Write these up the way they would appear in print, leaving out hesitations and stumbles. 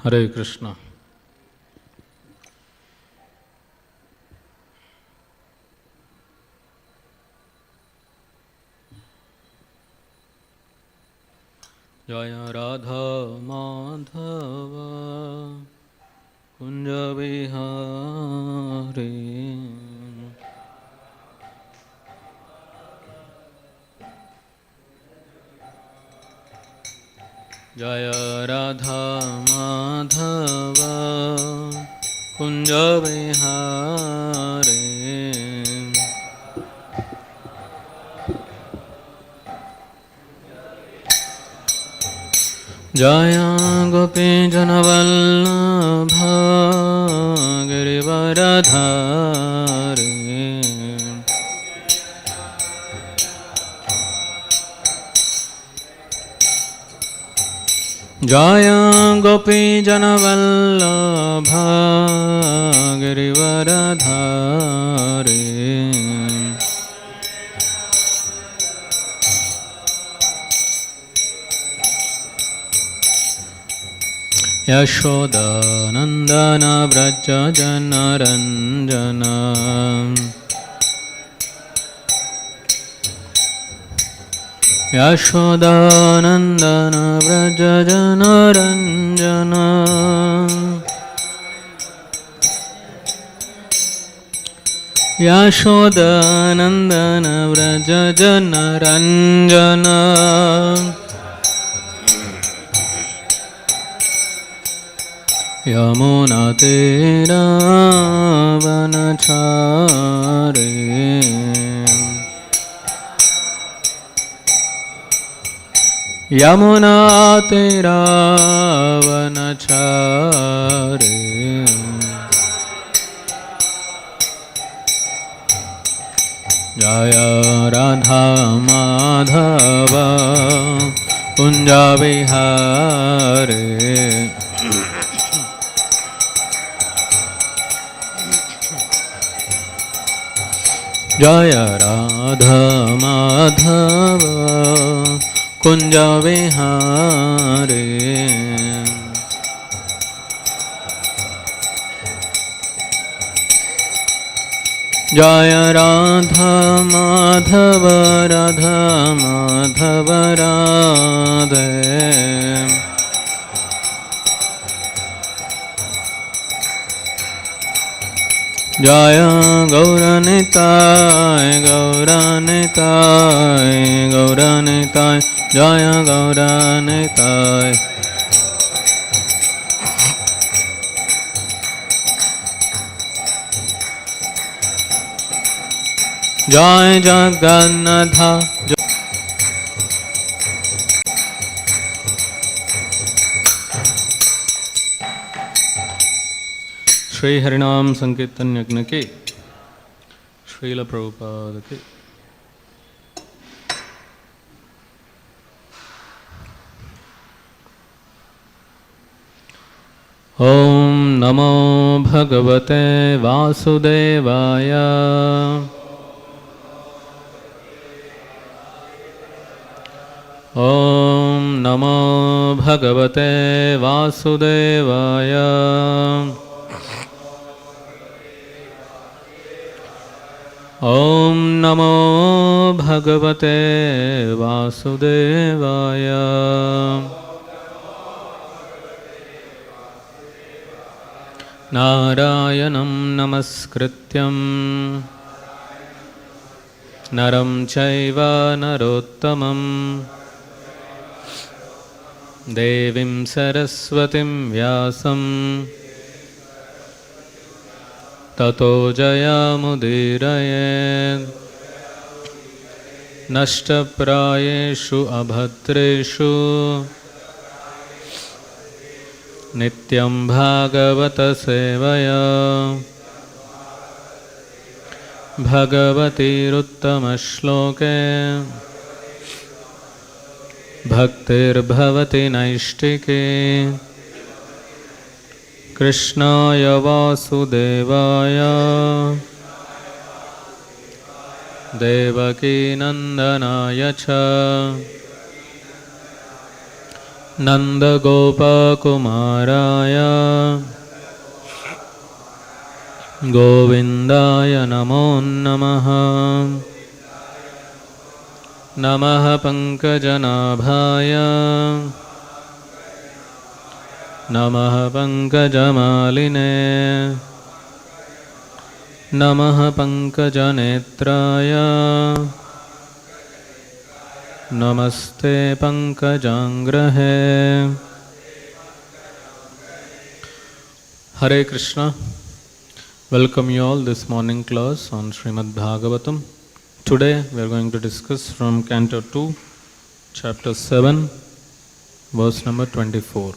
Hare Krishna. Jaya Radha Madhava Kunja Vihari Jaya Radha Madhava Kunja Vihari Jaya Gopi Janavallabha Girivaradhari Jaya Gopi Janavallabha Girivaradhari Yashoda Nandana Vraja Janaranjana Yashoda Nandana Vraja Janaranjana Yashoda Nandana Vraja Janaranjana Yamuna Tera Vanachari Yamuna Tera Vanachari Jaya Radha Madhava Kunja Vihari Jaya Radha Madhava Kunja Vihari Jaya Radha Madhava Radha Madhava Radhe Jaya Gauranitai, Gauranitai, Gauranitai, Jaya Gauranitai. Jai Jagannatha. Shri हरिनाम संकीर्तन यज्ञ के श्रील प्रभुपाद के ओम नमो भगवते वासुदेवाय ओम नमो भगवते वासुदेवाय Om Namo Bhagavate Vasudevaya Narayanam Namaskrityam Naram Chaiva Narottamam Devim Saraswatim Vyasam Tato Jayamudiraye Nashtaprayeshu Abhatreshu Nityam Bhagavata Sevaya Bhagavati Ruttama Shloke Bhaktir Bhavati Naishtike Krishnaya Vasudevaya Devaki Nandanaya Cha नन्दगोपकुमाराय गोविन्दाय नमो नमः। नमः पङ्कजनाभाय नमः पङ्कजमालिने नमः पङ्कजनेत्राय नमस्ते पङ्कजाङ्ग्रहे। Hare Krishna. Welcome you all this morning class on Śrīmad-Bhāgavatam. Today we are going to discuss from Canto 2, Chapter 7, verse number 24.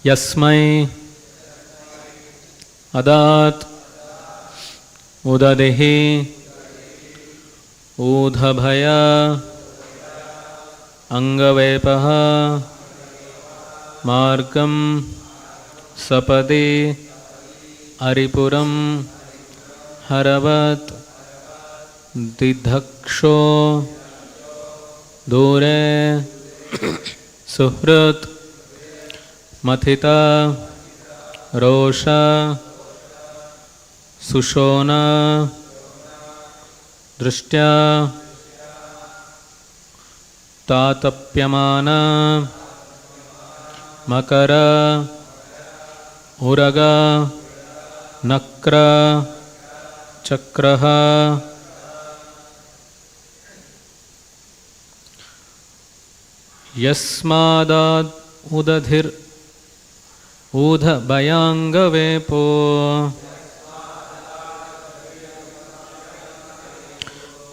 Yasmai adat udadehi udhabhaya angavepaha margam sapadi aripuram haravat didhaksho dure suhrat mathita rosha sushona drishtya tatapyamana makara uraga nakra chakraha yasmadad udadhir udha bhayangavepo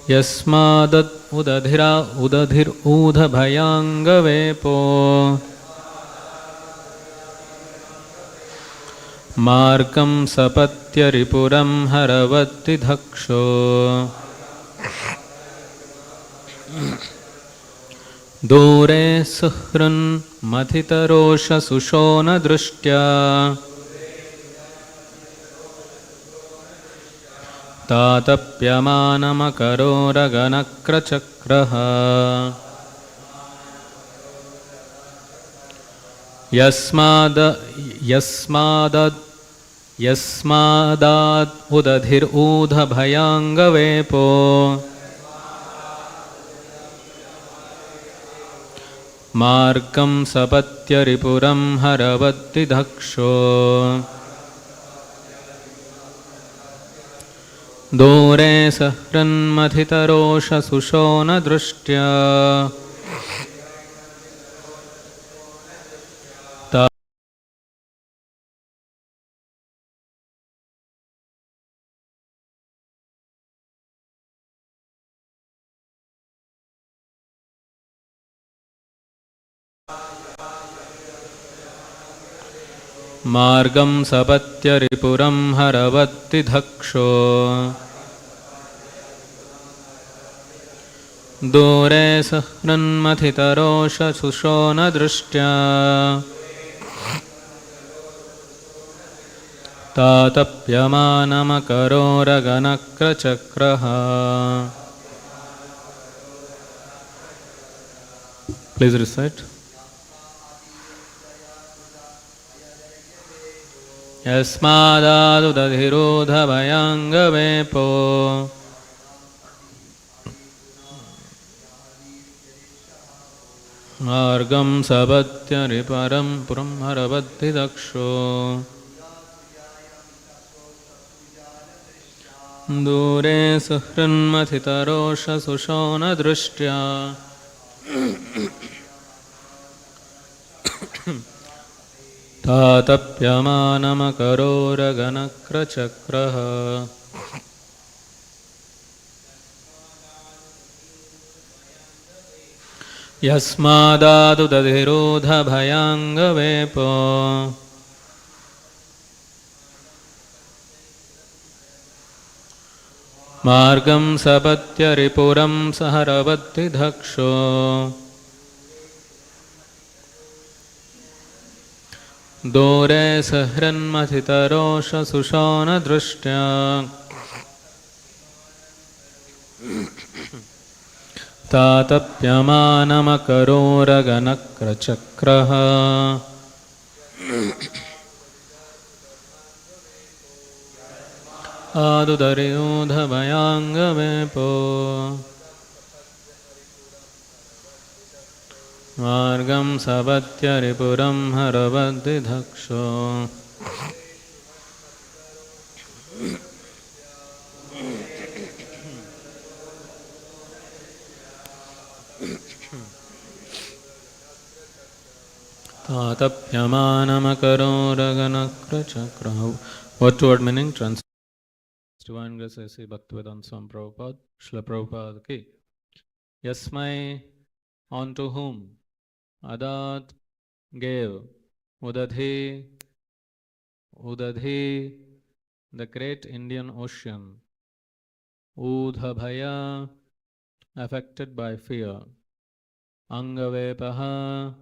yasmadat udadhir udha bhayangavepo margam sapatyaripuram haravati dhaksho dure suhrun mathitarosha sushona drishtya tatapyamanamakaro chakraha yasmadad udadhir udha bhayangavepo margam sapatyaripuram haravati dhaksho dore sahran mathitarosha sushona drishtya margam sapatyaripuram haravati dhaksho dure sahran mathitarosha sushona drishtya tatapyamanamakaro chakraha. Please recite. Yasmadad udadhirodha bhayangavepo margam sapatyaripuram haravati dhaksho dure suhran mathitarosha sushona drishtya tatapyamanamakaro chakraha. Yasmadad udadhirodha bhayangavepo margam sapatyaripuram haravati dhaksho dore sahran mathitarosha sushona drishtya तातप्यमानमकरोरगनक्रचक्रः आदुदर्योधभयाङ्गवेपो मार्गं सपत्यरिपुरं हरवद्दिधक्षो तातप्यमानमकरोरगनक्रचक्रः. Word to word meaning translation. Divine Grace A.C. Bhaktivedanta Swami Prabhupada, Srila Prabhupada ki. Yasmai, unto whom Adat gave Udadhi, the great Indian Ocean, Udhabhaya, affected by fear, Angavepaha,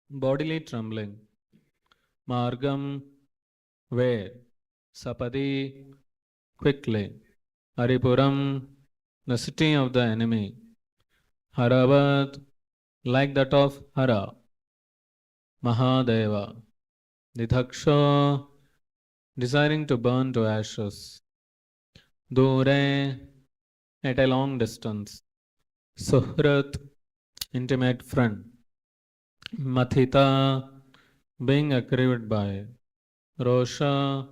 bodily trembling, Margam, way, Sapadi, quickly, Haripuram, the city of the enemy, Haravat, like that of Hara, Mahadeva, Didhaksha, desiring to burn to ashes, Dure, at a long distance, Suhrat, intimate friend, Mathita, being aggrieved by, Rosha,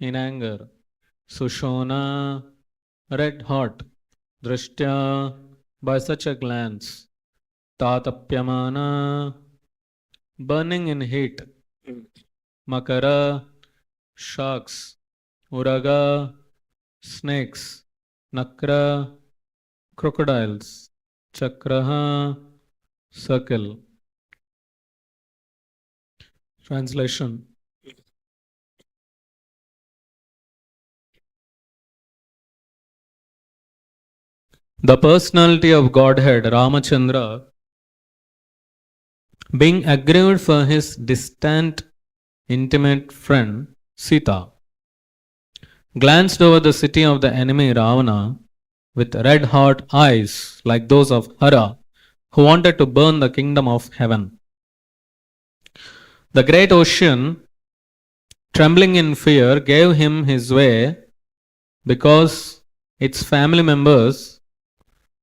in anger, Sushona, red hot, Drishtya, by such a glance, Tatapyamana, burning in heat, Makara, sharks, Uraga, snakes, Nakra, crocodiles, Chakraha, circle. Translation. The personality of Godhead, Ramachandra, being aggrieved for his distant, intimate friend, Sita, glanced over the city of the enemy Ravana with red-hot eyes like those of Hara, who wanted to burn the kingdom of heaven. The great ocean, trembling in fear, gave him his way because its family members,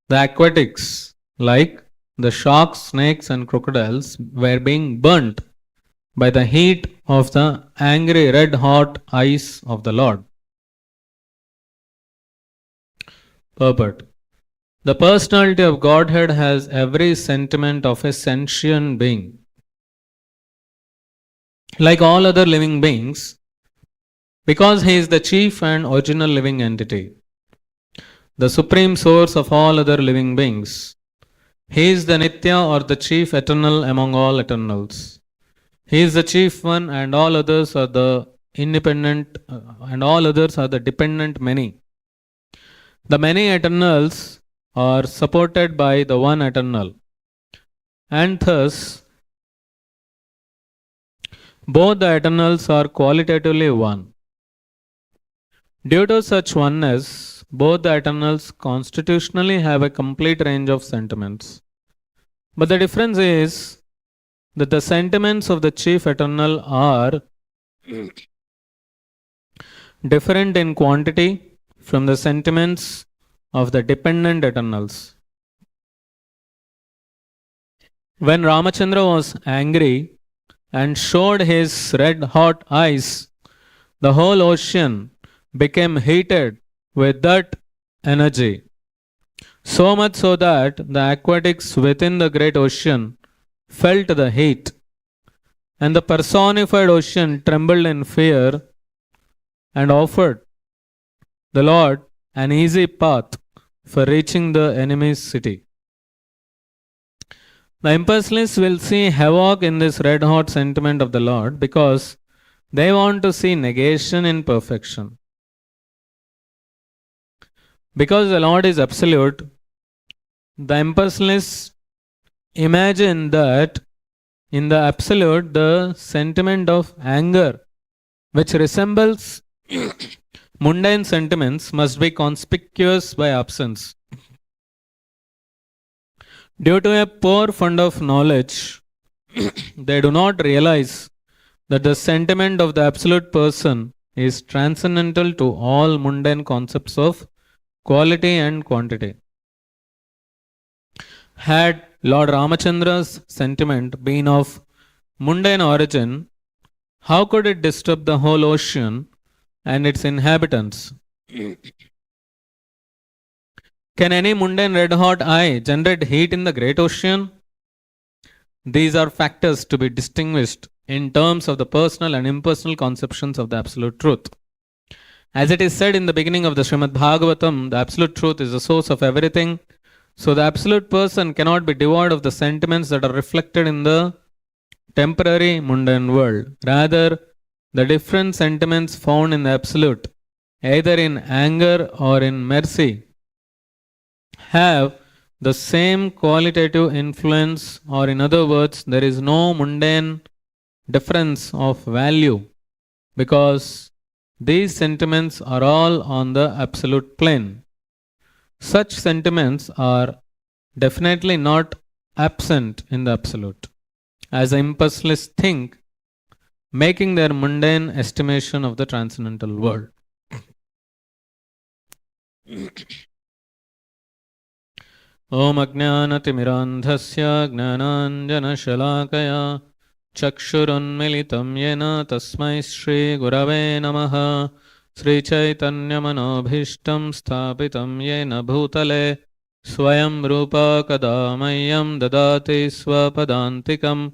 the aquatics, like the sharks, snakes, and crocodiles, were being burnt by the heat of the angry red-hot eyes of the Lord. Purport. The personality of Godhead has every sentiment of a sentient being. Like all other living beings, because he is the chief and original living entity, the supreme source of all other living beings. He is the Nitya or the chief eternal among all eternals. He is the chief one and all others are the independent dependent many. The many eternals are supported by the one eternal, and thus both the eternals are qualitatively one. Due to such oneness, both the eternals constitutionally have a complete range of sentiments. But the difference is that the sentiments of the chief eternal are different in quantity from the sentiments of the dependent eternals. When Ramachandra was angry and showed his red-hot eyes, the whole ocean became heated with that energy. So much so that the aquatics within the great ocean felt the heat, and the personified ocean trembled in fear and offered the Lord an easy path for reaching the enemy's city. The impulseless will see havoc in this red-hot sentiment of the Lord because they want to see negation in perfection. Because the Lord is absolute, the impulseless imagine that in the absolute, the sentiment of anger, which resembles mundane sentiments, must be conspicuous by absence. Due to a poor fund of knowledge, they do not realize that the sentiment of the absolute person is transcendental to all mundane concepts of quality and quantity. Had Lord Ramachandra's sentiment been of mundane origin, how could it disturb the whole ocean and its inhabitants? Can any mundane red hot eye generate heat in the great ocean? These are factors to be distinguished in terms of the personal and impersonal conceptions of the absolute truth. As it is said in the beginning of the Śrīmad-Bhāgavatam, the absolute truth is the source of everything. So the absolute person cannot be devoid of the sentiments that are reflected in the temporary mundane world. Rather, the different sentiments found in the absolute, either in anger or in mercy, have the same qualitative influence, or in other words, there is no mundane difference of value, because these sentiments are all on the absolute plane. Such sentiments are definitely not absent in the absolute, as the impersonalists think, making their mundane estimation of the transcendental world. Om Ajnanatimirandhasya Gnananjanashalakaya Chakshurunmilitam Yena Tasmai Shri Gurave Namaha Sri Chaitanya Manobhishtam Sthapitam Yena Bhutale Swayam Rupa Kadamayam Dadati Swapadantikam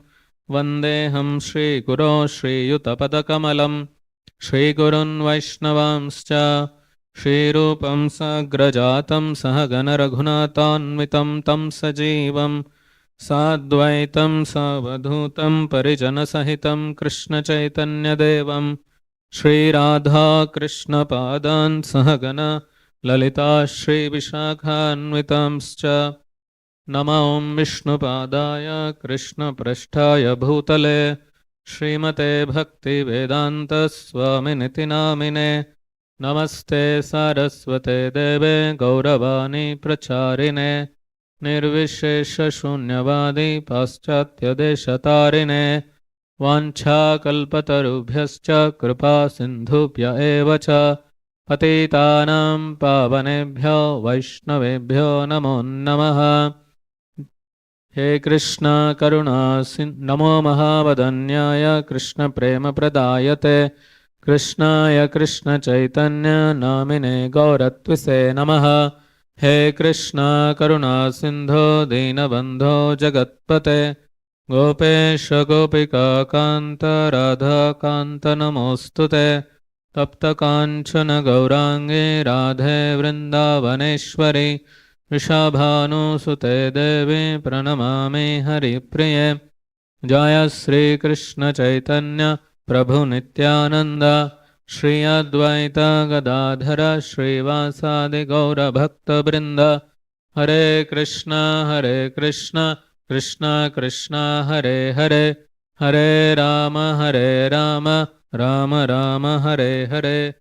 Vandeham Shri Guru Shri Yutapadakamalam Shri Gurun Vaishnavamscha Shri Rupam Sagrajatam Sahagana Raghunathanvitam Tam Sajivam Sadvaitam Savadhutam Parijana Sahitam Krishna Chaitanya Devam Shri Radha Krishna Padan Sahagana Lalita Shri Vishakhanvitamscha Nama Om Vishnu Padaya Krishna Prasthaya Bhutale Srimate Bhakti Vedanta Swami Niti Namine Namaste Saraswate Deve Gauravani Pracharine Nirvishesha Shunyavadi Paschatya Deshatarine Vancha Kalpatarubhyascha Kripa Sindhubhya Evacha Patitanam Pavanebhyo Vaishnavebhyo Namo Namaha He Krishna Karuna Namo Mahavadanyaya Krishna Prema Pradayate Krishnaya Krishna Chaitanya Namine Gauratvise Namaha He Krishna Karuna Sindho Dinabandho Jagatpate Gopesha Gopika Kanta Radha Kanta Namostute Tapta Kanchana Gaurangi Radhe Vrindavaneshwari Vrishabhanu Sute Devi Pranamami Hari Priye Jaya Sri Krishna Chaitanya Prabhu Nityananda Shri Advaita Gadadhara Shri Vasadi Gaura Bhakta Brinda Hare Krishna Krishna Krishna Hare Hare Hare Rama Rama Rama Hare Hare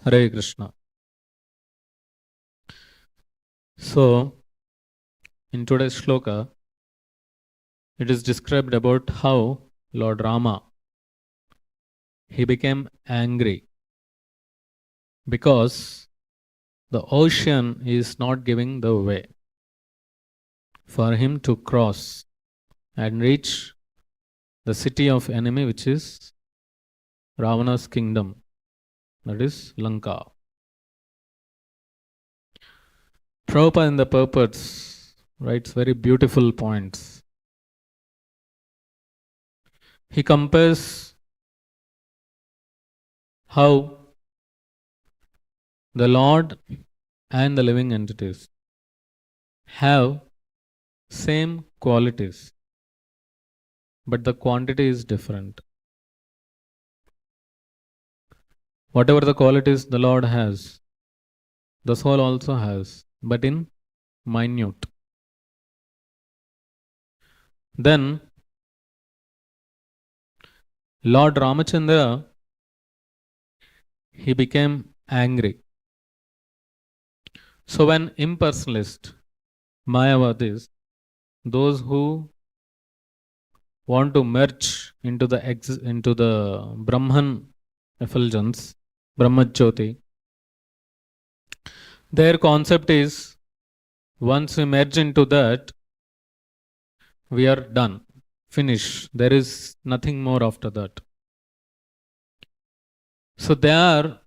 Hare Krishna. So, in today's shloka, it is described about how Lord Rama, he became angry because the ocean is not giving the way for him to cross and reach the city of enemy, which is Ravana's kingdom, that is Lanka. Prabhupada in the purports writes very beautiful points. He compares how the Lord and the living entities have same qualities, but the quantity is different. Whatever the qualities the Lord has, The soul also has, but in minute. Then Lord Ramachandra, he became angry. So when impersonalists, Mayavadis, those who want to merge into the Brahman effulgence, Brahmajyoti, their concept is once we merge into that, we are done, finish. There is nothing more after that. So they are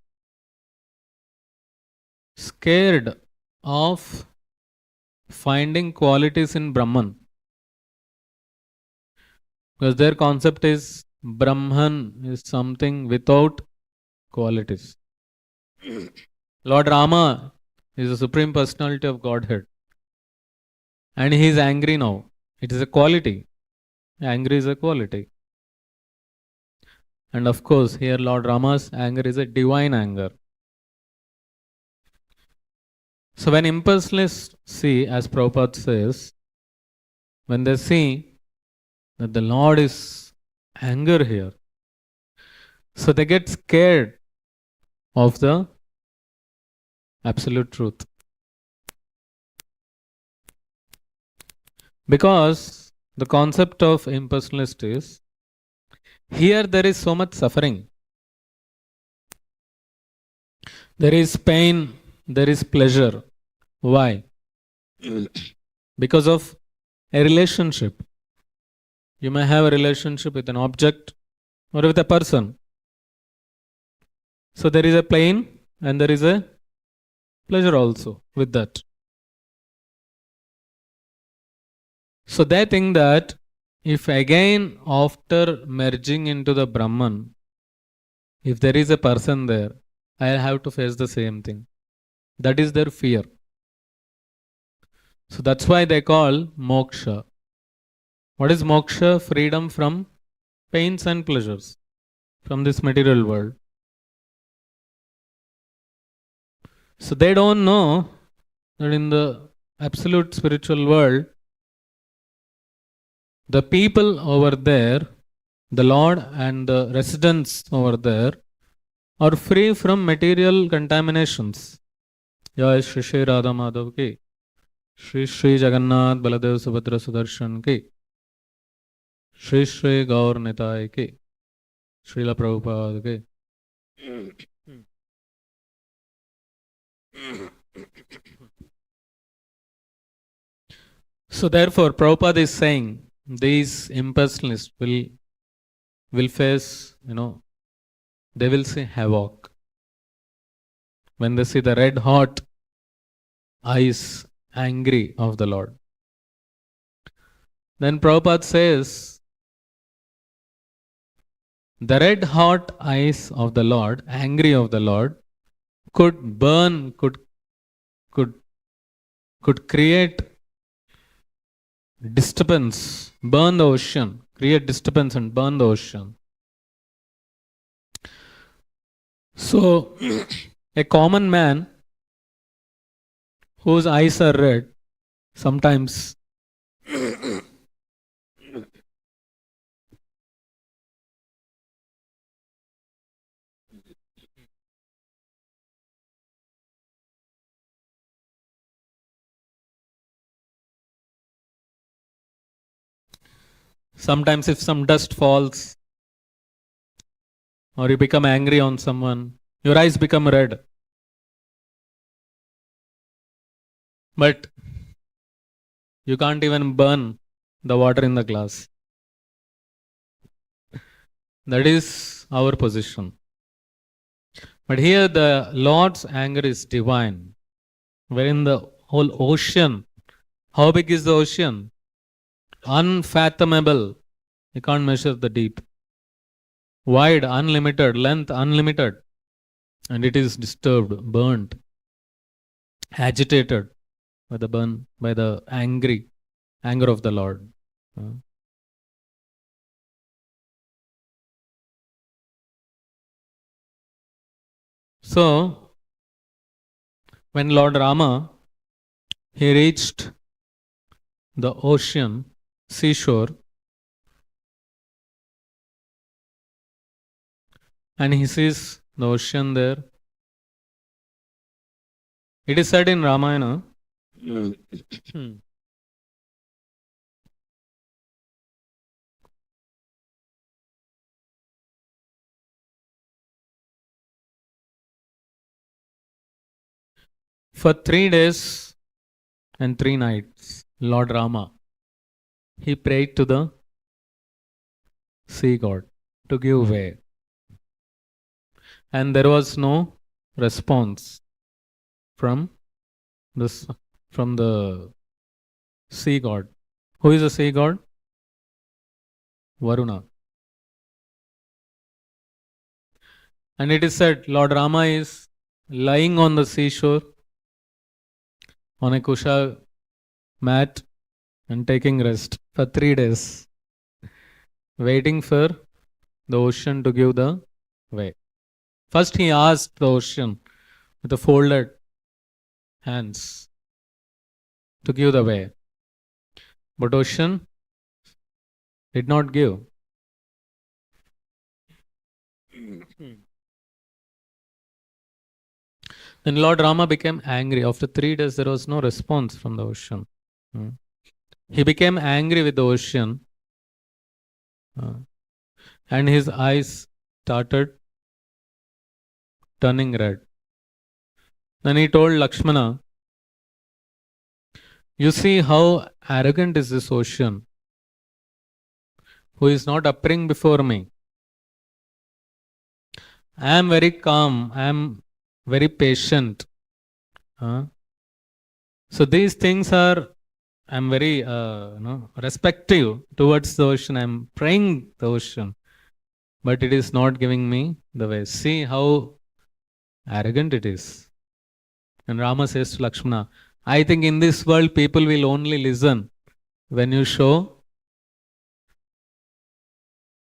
scared of finding qualities in Brahman. Because their concept is Brahman is something without qualities. Lord Rama is the Supreme Personality of Godhead. And he is angry now. It is a quality. Anger is a quality. And of course, here Lord Rama's anger is a divine anger. So when impersonalists see, as Prabhupada says, when they see that the Lord is anger here, so they get scared of the absolute truth. Because the concept of impersonalist is, here there is so much suffering. There is pain, there is pleasure. Why? Because of a relationship. You may have a relationship with an object or with a person. So there is a pain and there is a pleasure also with that. So they think that if again after merging into the Brahman, if there is a person there, I'll have to face the same thing. That is their fear. So that's why they call moksha. What is moksha? Freedom from pains and pleasures from this material world. So they don't know that in the absolute spiritual world, the people over there, the Lord and the residents over there, are free from material contaminations. Jai Shri Shri Radha Madhav ki, Shri Shri Jagannath Baladev Subhadra Sudarshan ki, Shri Shri Gaur Nitai ki, Srila Prabhupada ki. So therefore, Prabhupada is saying these impersonalists will face, they will see havoc. When they see the red hot eyes angry of the Lord. Then Prabhupada says, the red hot eyes of the Lord, angry of the Lord, could burn, could create disturbance, burn the ocean, create disturbance and burn the ocean. So, a common man whose eyes are red, sometimes if some dust falls or you become angry on someone, your eyes become red. But you can't even burn the water in the glass. That is our position. But here the Lord's anger is divine. Wherein the whole ocean, how big is the ocean? Unfathomable. You can't measure the deep. Wide, unlimited, length, unlimited. And it is disturbed, burnt, agitated by the anger of the Lord. So, When Lord Rama, he reached the ocean, seashore, and he sees the ocean there. It is said in Ramayana, for 3 days and 3 nights, Lord Rama, he prayed to the sea god to give way. And there was no response from the sea god. Who is the sea god? Varuna. And it is said Lord Rama is lying on the seashore on a kusha mat and taking rest for 3 days, waiting for the ocean to give the way. First he asked the ocean with the folded hands to give the way. But ocean did not give. Then Lord Rama became angry. After 3 days, there was no response from the ocean. He became angry with the ocean, and his eyes started turning red. Then he told Lakshmana, you see how arrogant is this ocean, who is not appearing before me. I am very calm, I am very patient. So these things are, I am very respective towards the ocean. I am praying the ocean, but it is not giving me the way. See how arrogant it is. And Rama says to Lakshmana, I think in this world people will only listen when you show,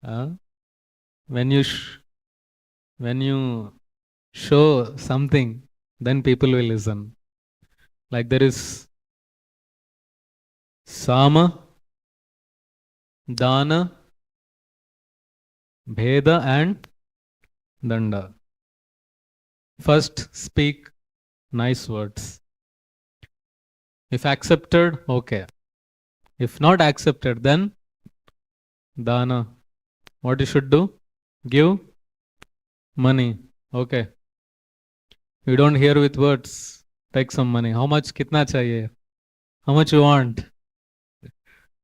when you show something, then people will listen. Like there is Sama, Dana, Bheda and Danda. First speak nice words. If accepted, okay. If not accepted, then Dana. What you should do? Give money. Okay. You don't hear with words. Take some money. How much? Kitna chahiye? How much you want?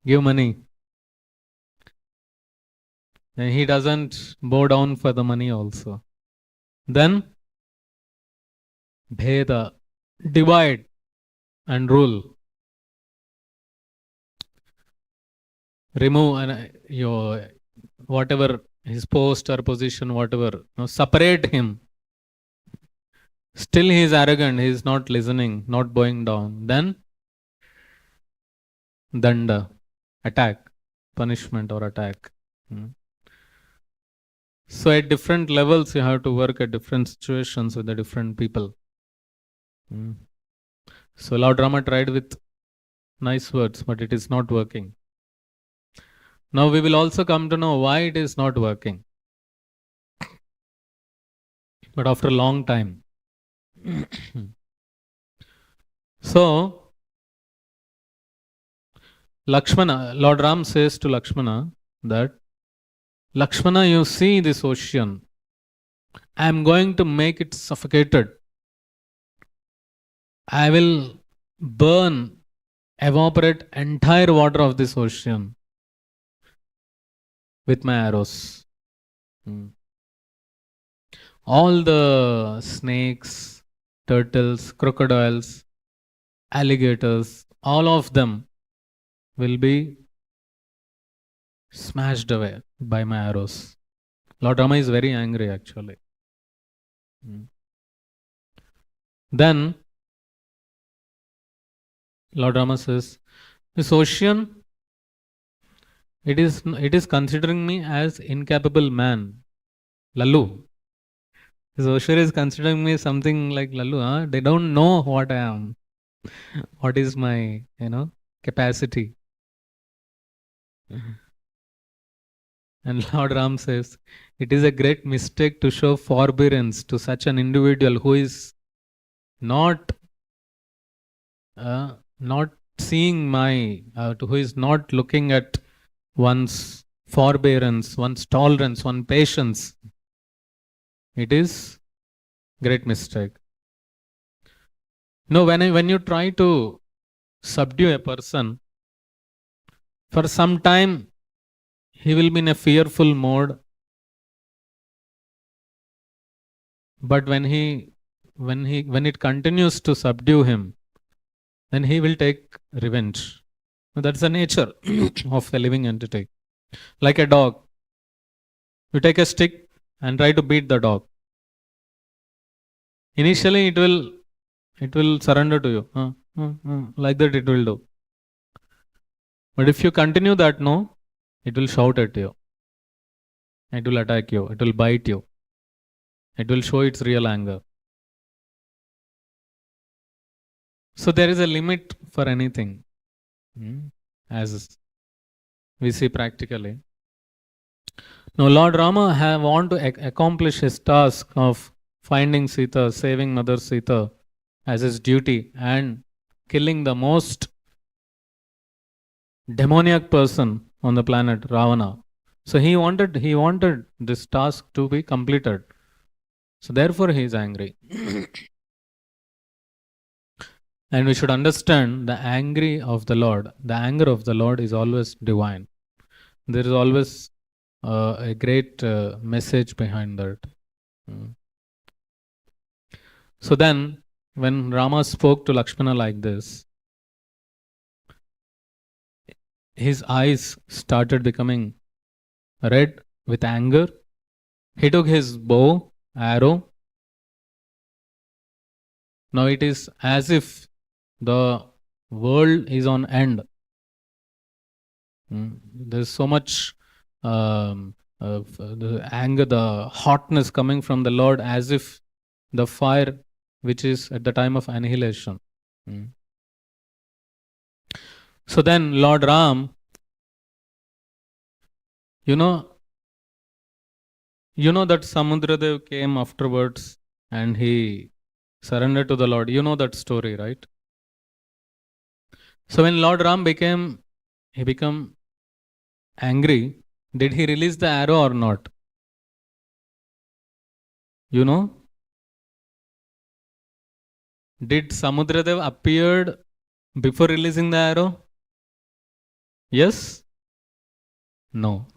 Give money. And he doesn't bow down for the money also. Then Bheda. Divide and rule. Remove your whatever his post or position, whatever. Separate him. Still he is arrogant, he is not listening, not bowing down. Then Danda, attack, punishment or attack. So at different levels you have to work at different situations with the different people. So Lord Rama tried with nice words, but it is not working. Now we will also come to know why it is not working. But after a long time. So Lakshmana, Lord Ram says to Lakshmana that, Lakshmana, you see this ocean. I am going to make it suffocated. I will burn, evaporate entire water of this ocean with my arrows. All the snakes, turtles, crocodiles, alligators, all of them will be smashed away by my arrows. Lord Rama is very angry actually. Then Lord Rama says, this ocean, it is considering me as incapable man, Lalu. So Oshwari is considering me something like Lalu, huh? They don't know what I am. What is my, capacity. And Lord Ram says, it is a great mistake to show forbearance to such an individual who is not not seeing who is not looking at one's forbearance, one's tolerance, one's patience. It is great mistake. No, when you try to subdue a person, for some time he will be in a fearful mode. But when it continues to subdue him, then he will take revenge. That's the nature of a living entity. Like a dog. You take a stick and try to beat the dog. Initially it will surrender to you. Like that it will do. But if you continue that, no, it will shout at you. It will attack you. It will bite you. It will show its real anger. So there is a limit for anything. As we see practically. Now Lord Rama want to accomplish his task of finding Sita, saving Mother Sita as his duty and killing the most demoniac person on the planet, Ravana. So he wanted this task to be completed. So therefore he is angry. And we should understand the anger of the Lord is always divine. There is always a great message behind that. So then, when Rama spoke to Lakshmana like this, his eyes started becoming red with anger. He took his bow, arrow. Now it is as if the world is on end. There is so much the anger, the hotness coming from the Lord, as if the fire which is at the time of annihilation. So then Lord Ram, you know that Samudradev came afterwards and he surrendered to the Lord. You know that story, right? So when Lord Ram became angry, did he release the arrow or not? You know? Did Samudradev appeared before releasing the arrow? Yes? No.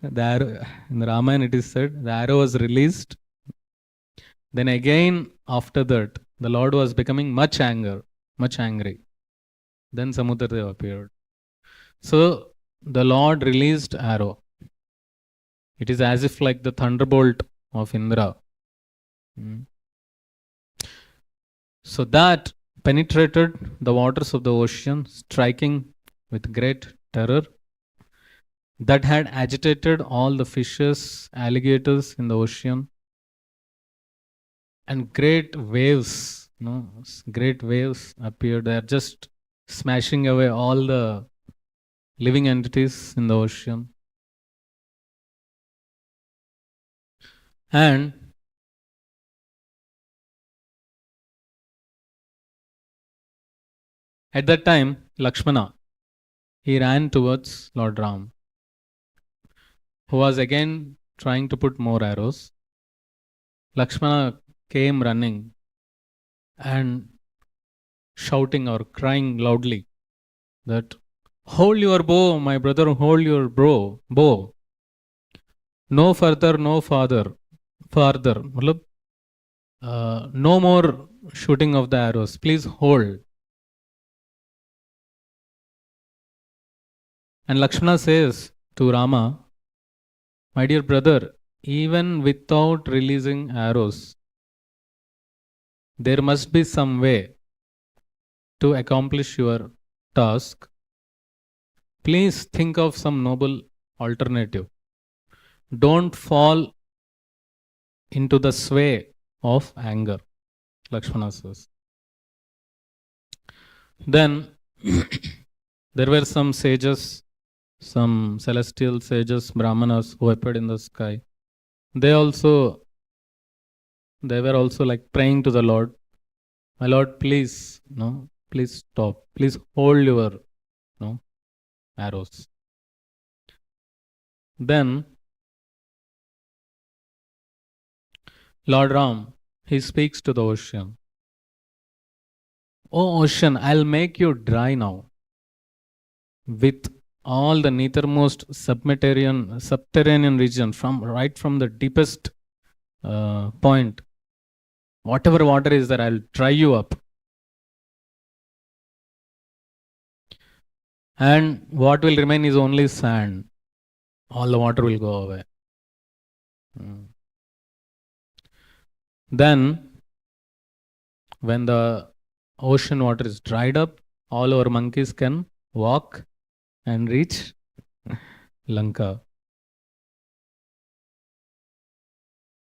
The arrow, in the Ramayana it is said, the arrow was released. Then again after that, the Lord was becoming much angry. Then Samudradev appeared. So the Lord released arrow. It is as if like the thunderbolt of Indra. So that penetrated the waters of the ocean, striking with great terror. That had agitated all the fishes, alligators in the ocean. And great waves appeared. They are just smashing away all the living entities in the ocean. And at that time, Lakshmana, he ran towards Lord Ram, who was again trying to put more arrows. Lakshmana came running and shouting or crying loudly that, "Hold your bow, my brother, hold your bow. No further, no farther. No more shooting of the arrows. Please hold." And Lakshmana says to Rama, "My dear brother, even without releasing arrows, there must be some way to accomplish your task. Please think of some noble alternative. Don't fall into the sway of anger, Lakshmana says. Then there were some sages, some celestial sages, Brahmanas, who appeared in the sky. They were also like praying to the Lord, my Lord, please, please stop. Please hold your arrows. Then Lord Ram, he speaks to the ocean. Oh ocean, I'll make you dry now with all the nethermost subterranean region, right from the deepest point. Whatever water is there, I'll dry you up. And what will remain is only sand. All the water will go away. Then, when the ocean water is dried up, all our monkeys can walk and reach Lanka.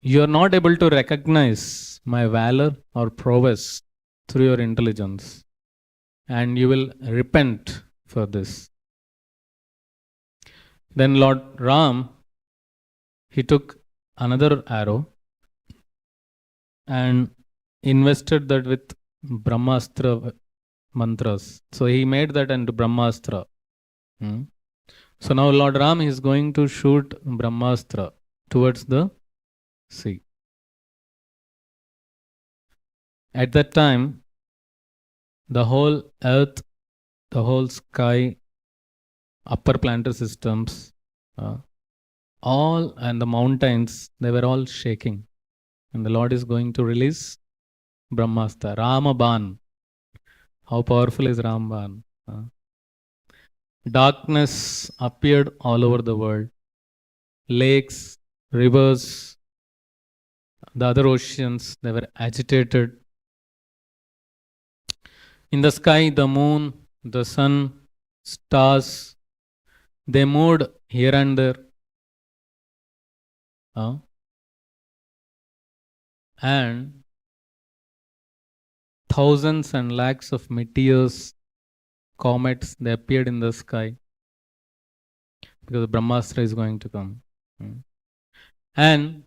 You are not able to recognize my valor or prowess through your intelligence, and you will repent for this. Then Lord Ram, he took another arrow and invested that with Brahmastra mantras. So he made that into Brahmastra. So now Lord Ram is going to shoot Brahmastra towards the sea. At that time, the whole earth, the whole sky, upper planetary systems, all and the mountains, they were all shaking. And the Lord is going to release Brahmastra, Ramaban. How powerful is Ramaban? Darkness appeared all over the world. Lakes, rivers, the other oceans, they were agitated. In the sky, the moon, the sun, stars, they moved here and there. And thousands and lakhs of meteors, comets, they appeared in the sky because the Brahmastra is going to come. And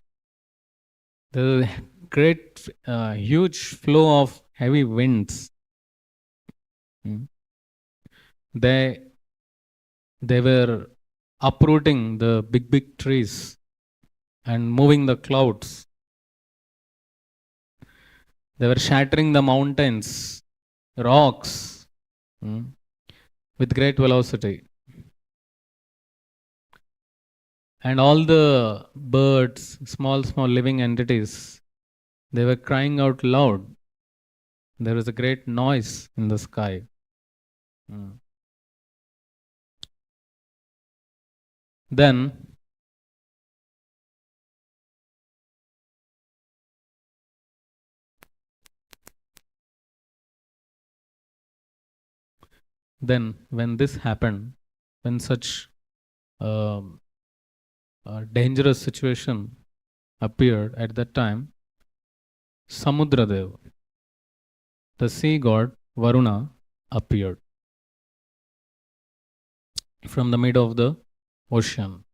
the great, huge flow of heavy winds, they were uprooting the big trees and moving the clouds. They were shattering the mountains, rocks, with great velocity. And all the birds, small living entities, they were crying out loud. There was a great noise in the sky. Then when this happened, when such a dangerous situation appeared at that time, Samudradeva, the sea god Varuna, appeared from the mid of the ocean.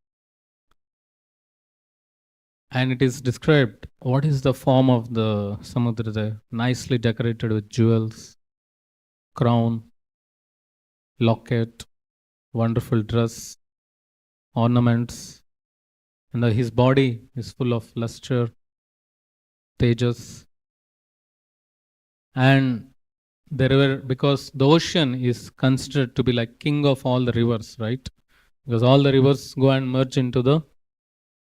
And it is described what is the form of the Samudradeva, nicely decorated with jewels, crown, locket, wonderful dress, ornaments, and his body is full of luster, tejas. And the river, because the ocean is considered to be like king of all the rivers, right? Because all the rivers go and merge into the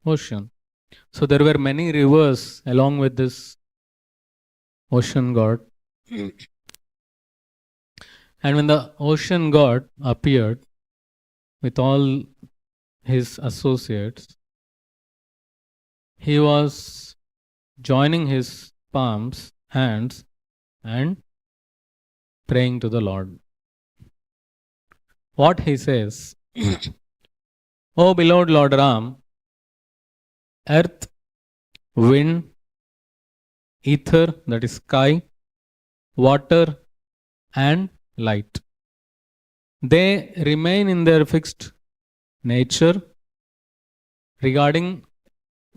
ocean. So there were many rivers along with this ocean god. And when the ocean god appeared with all his associates, he was joining his palms, hands, and praying to the Lord. What he says, O beloved Lord Ram, earth, wind, ether, that is sky, water, and light. They remain in their fixed nature regarding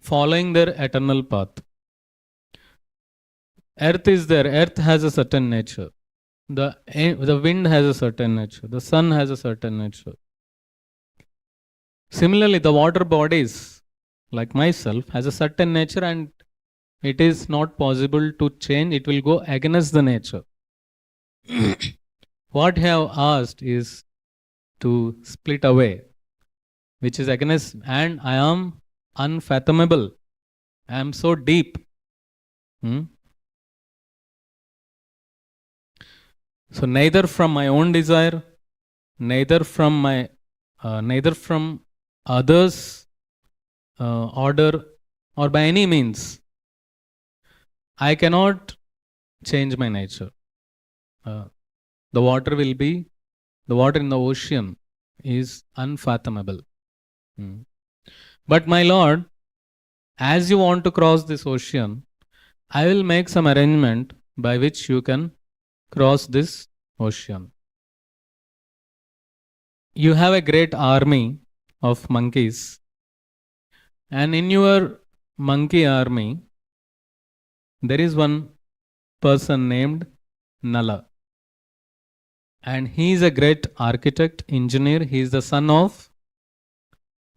following their eternal path. Earth is there. Earth has a certain nature. The wind has a certain nature. The sun has a certain nature. Similarly, the water bodies, like myself, has a certain nature, and it is not possible to change. It will go against the nature. What I have asked is to split away, which is against, and I am unfathomable. I am so deep. So neither from my own desire, neither from others' order, or by any means, I cannot change my nature. The water in the ocean is unfathomable. But my Lord, as you want to cross this ocean, I will make some arrangement by which you can cross this ocean. You have a great army of monkeys, and in your monkey army, there is one person named Nala. And he is a great architect, engineer. He is the son of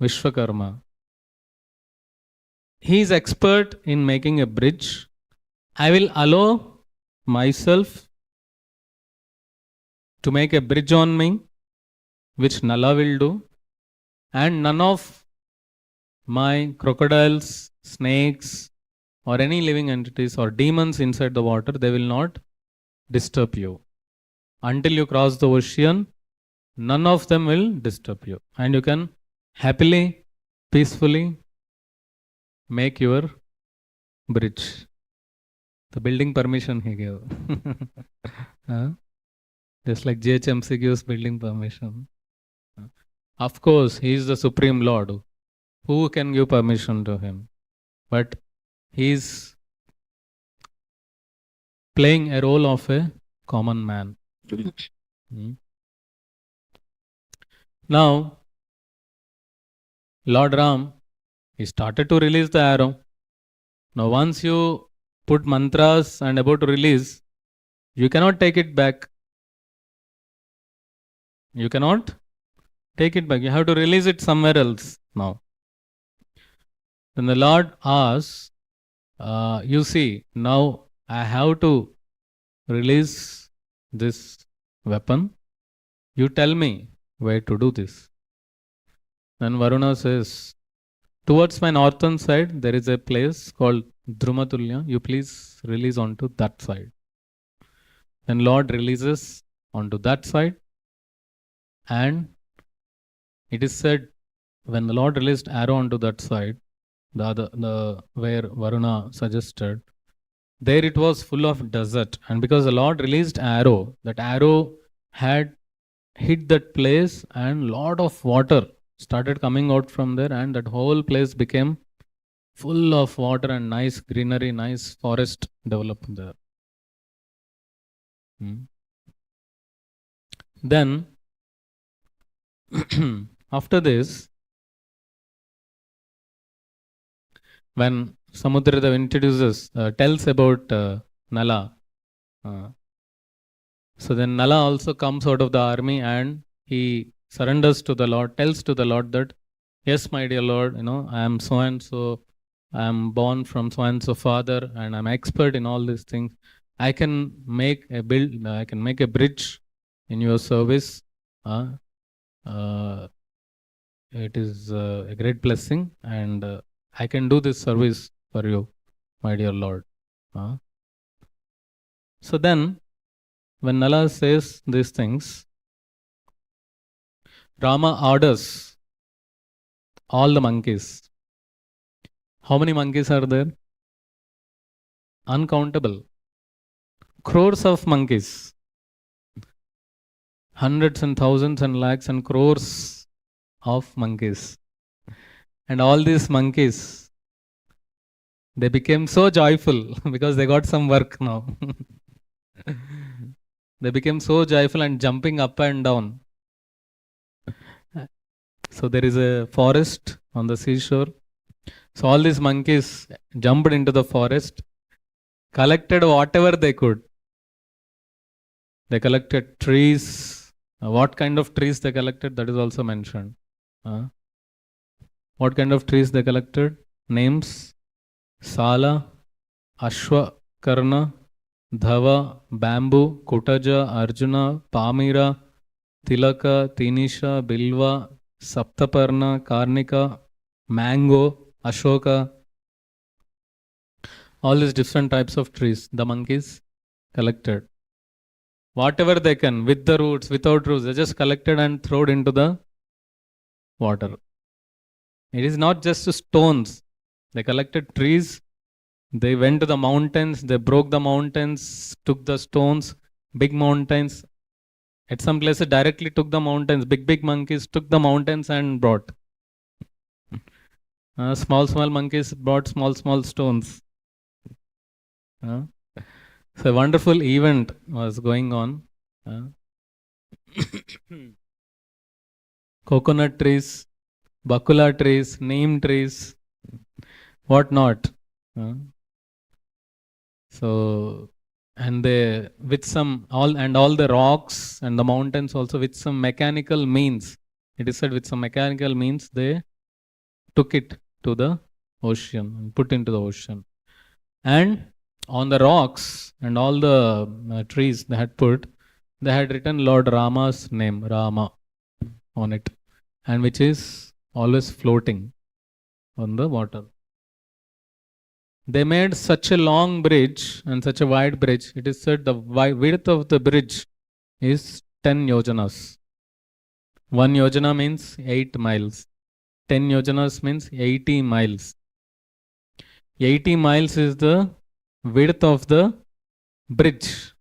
Vishwakarma. He is expert in making a bridge. I will allow myself to make a bridge on me, which Nala will do, and none of my crocodiles, snakes, or any living entities or demons inside the water, they will not disturb you. Until you cross the ocean, none of them will disturb you. And you can happily, peacefully make your bridge. The building permission he gave. Just like GHMC gives building permission. Of course, he is the Supreme Lord. Who can give permission to him? But he is playing a role of a common man. Now, Lord Ram, he started to release the arrow. Now, once you put mantras and about to release, you cannot take it back. You cannot take it back. You have to release it somewhere else now. Then the Lord asks, you see, now I have to release this weapon. You tell me where to do this. Then Varuna says, towards my northern side, there is a place called Dhrumatulya. You please release onto that side. Then Lord releases onto that side. And it is said, when the Lord released arrow onto that side, the where Varuna suggested, there it was full of desert. And because the Lord released arrow, that arrow had hit that place and lot of water started coming out from there, and that whole place became full of water and nice greenery, nice forest developed there. Then, after this, when Samudradeva tells about Nala, so then Nala also comes out of the army and he surrenders to the Lord, tells to the Lord that, yes, my dear Lord, I am so and so, I am born from so and so father, and I am expert in all these things. I can make a bridge in your service. It is a great blessing, and I can do this service for you, my dear Lord. So then, when Nala says these things, Rama orders all the monkeys. How many monkeys are there? Uncountable. Crores of monkeys. Hundreds and thousands and lakhs and crores of monkeys. And all these monkeys They became so joyful because they got some work now. They became so joyful and jumping up and down. So there is a forest on the seashore. So all these monkeys jumped into the forest, collected whatever they could. They collected trees. What kind of trees they collected, that is also mentioned. What kind of trees they collected? Names: Sala, Ashwa, Karna, Dhava, Bamboo, Kutaja, Arjuna, Pamira, Tilaka, Tinisha, Bilva, Saptaparna, Karnika, Mango, Ashoka. All these different types of trees the monkeys collected. Whatever they can, with the roots, without roots, they just collected and thrown into the water. It is not just stones. They collected trees. They went to the mountains. They broke the mountains, took the stones, big mountains. At some places directly took the mountains. Big monkeys took the mountains and brought. Small monkeys brought small stones. So a wonderful event was going on. Coconut trees, bakula trees, neem trees, what not. So, and they with some all the rocks and the mountains also with some mechanical means. It is said with some mechanical means they took it to the ocean and put into the ocean. And on the rocks and all the trees they had written Lord Rama's name, Rama, on it, and which is always floating on the water. They made such a long bridge and such a wide bridge. It is said the width of the bridge is 10 yojanas. 1 yojana means 8 miles. 10 yojanas means 80 miles. 80 miles is the width of the bridge.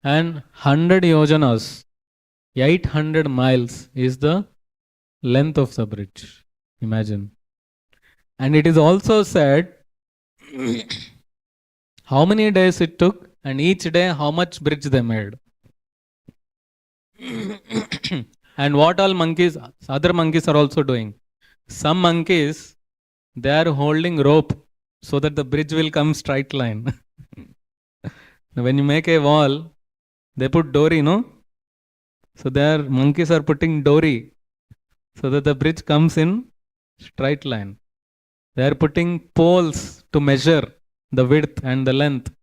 And 100 yojanas, 800 miles is the length of the bridge. Imagine. And it is also said how many days it took and each day how much bridge they made. And what all monkeys, other monkeys are also doing. Some monkeys, they are holding rope so that the bridge will come straight line. When you make a wall, they put dory, no? So their monkeys are putting dory so that the bridge comes in straight line. They are putting poles to measure the width and the length.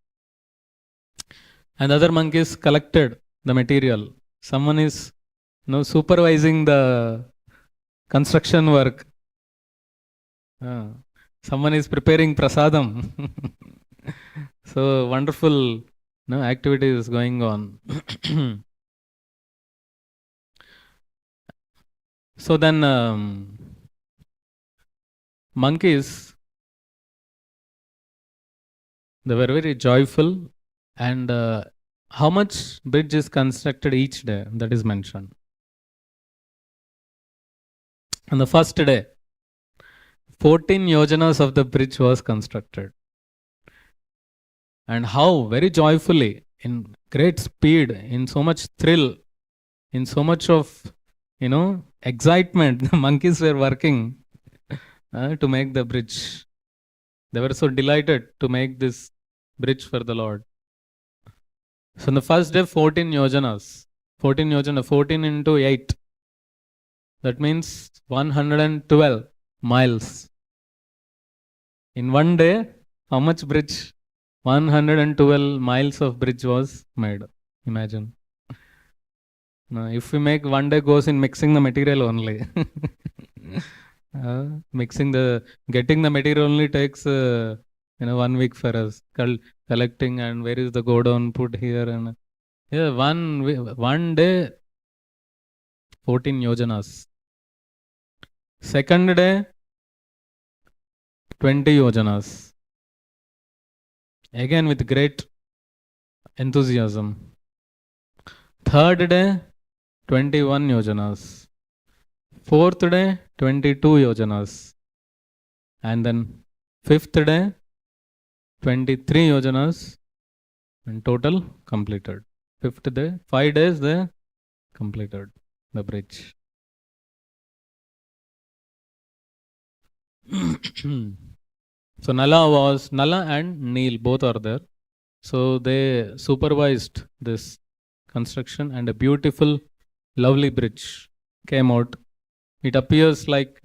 And other monkeys collected the material. Someone is supervising the construction work. Someone is preparing prasadam. So wonderful activity is going on. So then monkeys, they were very joyful. And how much bridge is constructed each day, that is mentioned. On the first day, 14 yojanas of the bridge was constructed. And how very joyfully, in great speed, in so much thrill, in so much of excitement, the monkeys were working to make the bridge. They were so delighted to make this bridge for the Lord. So on the first day, 14 yojanas. 14 yojana, 14 into 8. That means 112 miles. In one day, how much bridge? 112 miles of bridge was made. Imagine. Now, if we make one day goes in mixing the material only. Getting the material only takes 1 week for us. Collecting and where is the go down put here and one day 14 yojanas. Second day 20 yojanas. Again with great enthusiasm. Third day 21 yojanas. Fourth day 22 yojanas. And then Fifth day, 23 yojanas in total completed. Fifth day, 5 days they completed the bridge. So Nala and Neel both are there. So they supervised this construction and a beautiful, lovely bridge came out. It appears like,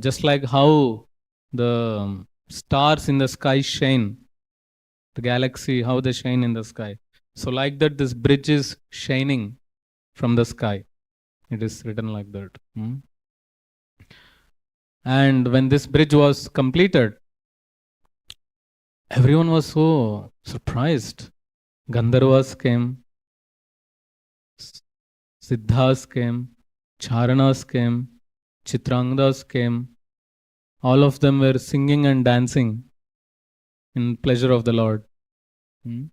just like how the stars in the sky shine, the galaxy, how they shine in the sky. So like that, this bridge is shining from the sky. It is written like that. And when this bridge was completed, everyone was so surprised. Gandharvas came, Siddhas came, Charanas came, Chitrangas came. All of them were singing and dancing in pleasure of the Lord. And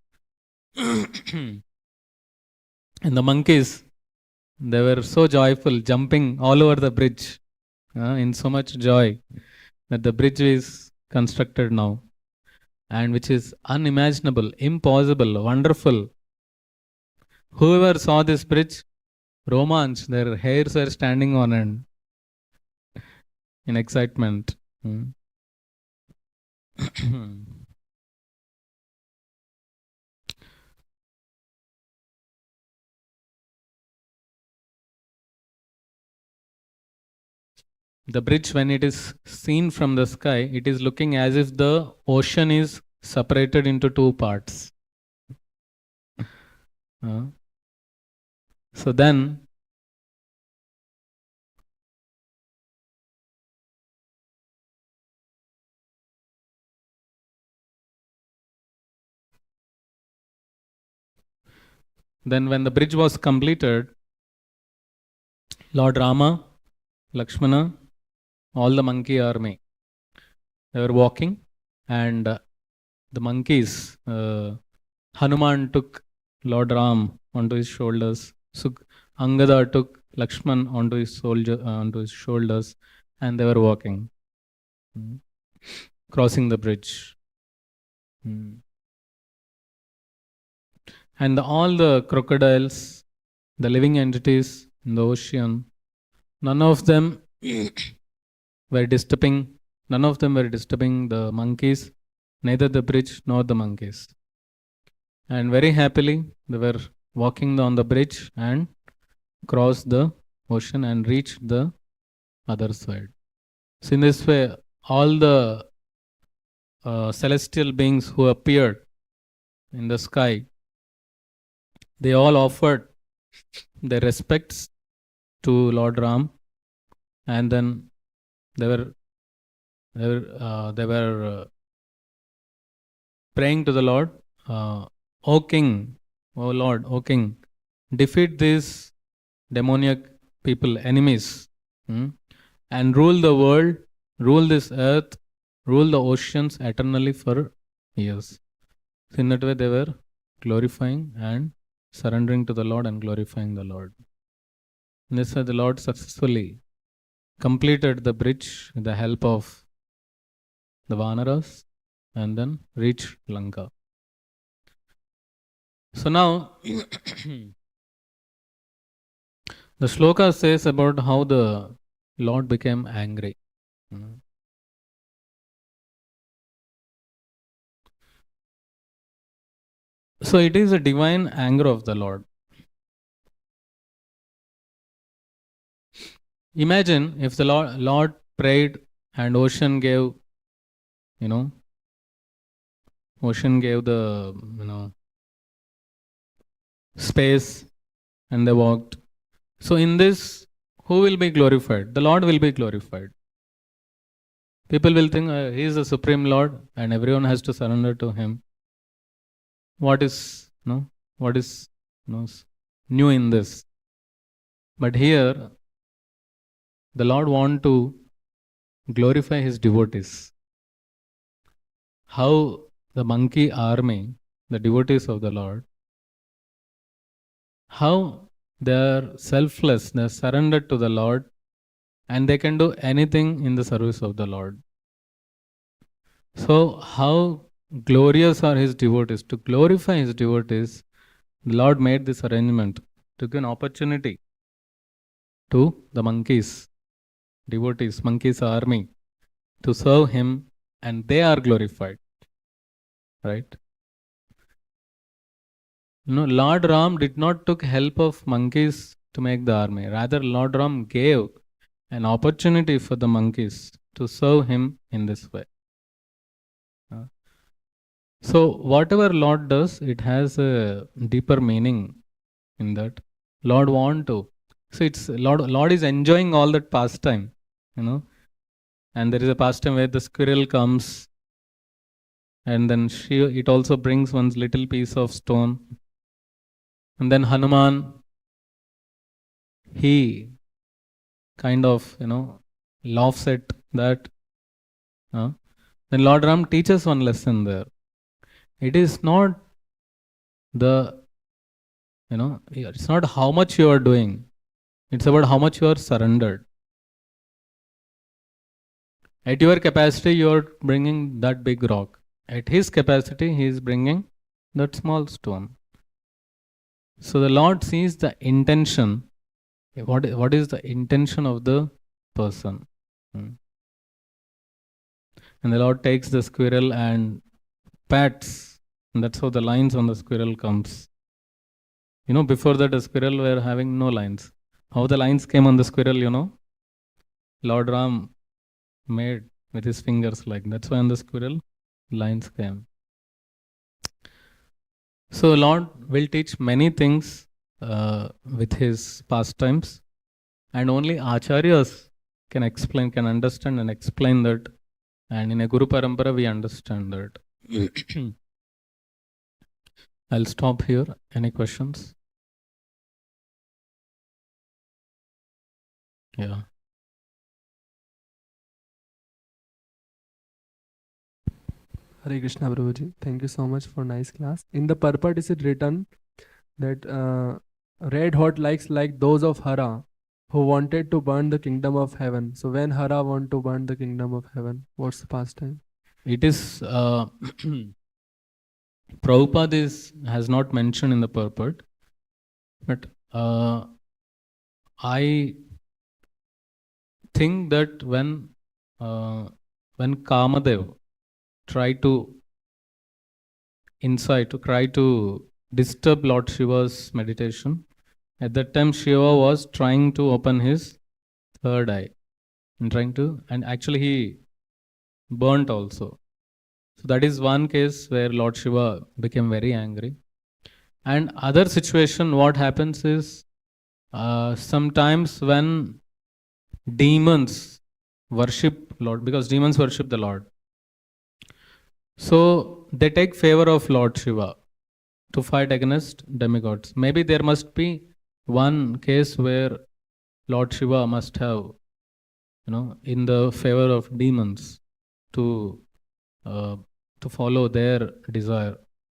the monkeys, they were so joyful, jumping all over the bridge in so much joy that the bridge is constructed now, and which is unimaginable, impossible, wonderful. Whoever saw this bridge, Romanch, their hairs were standing on end in excitement. The bridge, when it is seen from the sky, it is looking as if the ocean is separated into two parts. So then, when the bridge was completed, Lord Rama, Lakshmana, all the monkey army, they were walking, and the monkeys, Hanuman took Lord Ram onto his shoulders, Angada took Lakshman onto his shoulders, and they were walking, crossing the bridge. And all the crocodiles, the living entities in the ocean, none of them were disturbing the monkeys, neither the bridge nor the monkeys. And very happily, they were walking on the bridge and crossed the ocean and reached the other side. So in this way, all the celestial beings who appeared in the sky, they all offered their respects to Lord Ram, and then they were praying to the Lord, O King, O Lord, O King, defeat these demoniac people, enemies, and rule the world, rule this earth, rule the oceans eternally for years. So in that way, they were glorifying and surrendering to the Lord and glorifying the Lord. In this way, the Lord successfully completed the bridge with the help of the Vanaras and then reached Lanka. So now, the shloka says about how the Lord became angry. So it is a divine anger of the Lord. Imagine if the Lord prayed and ocean gave the, space, and they walked. So in this, who will be glorified? The Lord will be glorified. People will think He is the Supreme Lord and everyone has to surrender to Him. What is new in this? But here, the Lord wants to glorify His devotees. How the monkey army, the devotees of the Lord, how they are selfless, they are surrendered to the Lord, and they can do anything in the service of the Lord. So how glorious are his devotees? To glorify his devotees, the Lord made this arrangement to give an opportunity to the monkeys, devotees, monkeys army, to serve him, and they are glorified. Right? No, Lord Ram did not took help of monkeys to make the army. Rather, Lord Ram gave an opportunity for the monkeys to serve him in this way. So whatever Lord does, it has a deeper meaning in that. Lord want to. So it's Lord is enjoying all that pastime, And there is a pastime where the squirrel comes, and then it also brings one little piece of stone. And then Hanuman, he kind of, laughs at that. Then Lord Ram teaches one lesson there. It is not it's not how much you are doing. It's about how much you are surrendered. At your capacity, you are bringing that big rock. At his capacity, he is bringing that small stone. So the Lord sees the intention. What is the intention of the person? And the Lord takes the squirrel and pats. And that's how the lines on the squirrel comes. Before that, the squirrel were having no lines. How the lines came on the squirrel, Lord Ram made with his fingers like that's why on the squirrel lines came. So Lord will teach many things with his pastimes, and only acharyas can understand and explain that. And in a Guru Parampara, we understand that. I'll stop here. Any questions? Yeah. Hare Krishna, Prabhuji. Thank you so much for nice class. In the purport, is it written that red hot likes like those of Hara, who wanted to burn the kingdom of heaven. So when Hara want to burn the kingdom of heaven, what's the pastime? It is Prabhupada has not mentioned in the purport, but I think that when Kamadev tried to try to disturb Lord Shiva's meditation, at that time Shiva was trying to open his third eye and actually he burnt also. So that is one case where Lord Shiva became very angry. And other situation, what happens is sometimes when demons worship Lord, because demons worship the Lord, so they take favor of Lord Shiva to fight against demigods. Maybe there must be one case where Lord Shiva must have, in the favor of demons to follow their desire,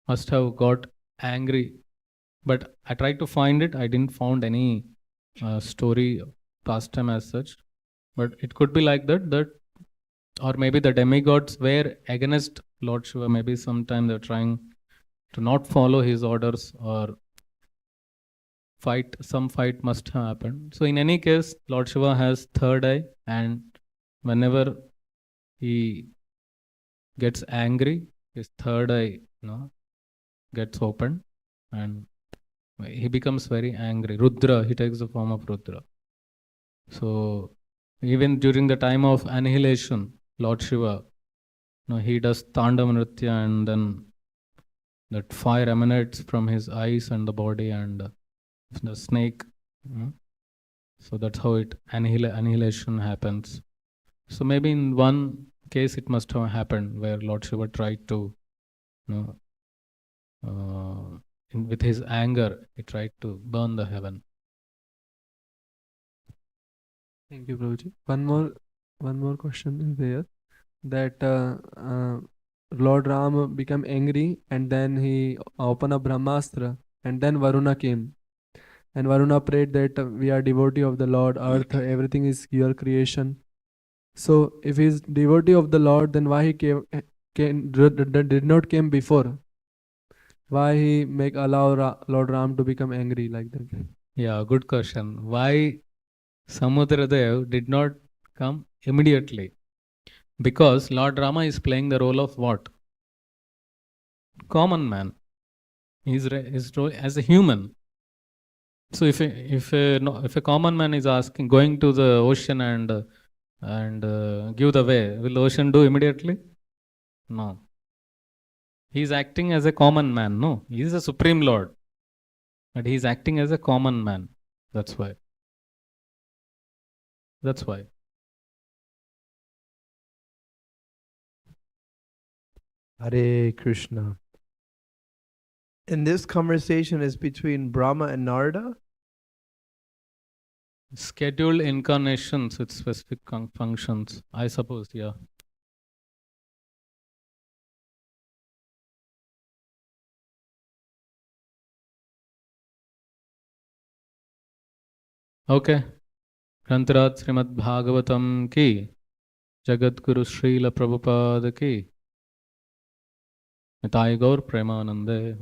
must have got angry. But I tried to find it. I didn't found any story pastime as such. But it could be like that, or maybe the demigods were against Lord Shiva. Maybe sometime they're trying to not follow his orders or some fight must have happened. So in any case, Lord Shiva has third eye, and whenever he gets angry, his third eye gets open and he becomes very angry. Rudra, he takes the form of Rudra. So even during the time of annihilation, Lord Shiva, he does Tandava Nritya, and then that fire emanates from his eyes and the body and the snake. So that's how annihilation happens. So maybe in one case it must have happened where Lord Shiva tried to, with his anger, he tried to burn the heaven. Thank you, Prabhuji. One more question is there, that Lord Ram became angry and then he opened a Brahmastra, and then Varuna came. And Varuna prayed that we are devotee of the Lord, earth, everything is your creation. So if he's devotee of the Lord, then why he did not came before. Why he allow Lord Ram to become angry like that? Yeah, good question. Why Samudradev did not come immediately? Because Lord Rama is playing the role of what? Common man. His role as a human. So if a common man is asking, going to the ocean and give the way, will the ocean do immediately? No. He is acting as a common man. No, he is a supreme lord, but he is acting as a common man. That's why. That's why. Hare Krishna. And this conversation is between Brahma and Narada? Scheduled incarnations with specific functions, I suppose, yeah. Okay. Granthiraj Śrīmad-Bhāgavatam ki, Jagadguru Srila Prabhupada ki, Nitai Gaur Premanande.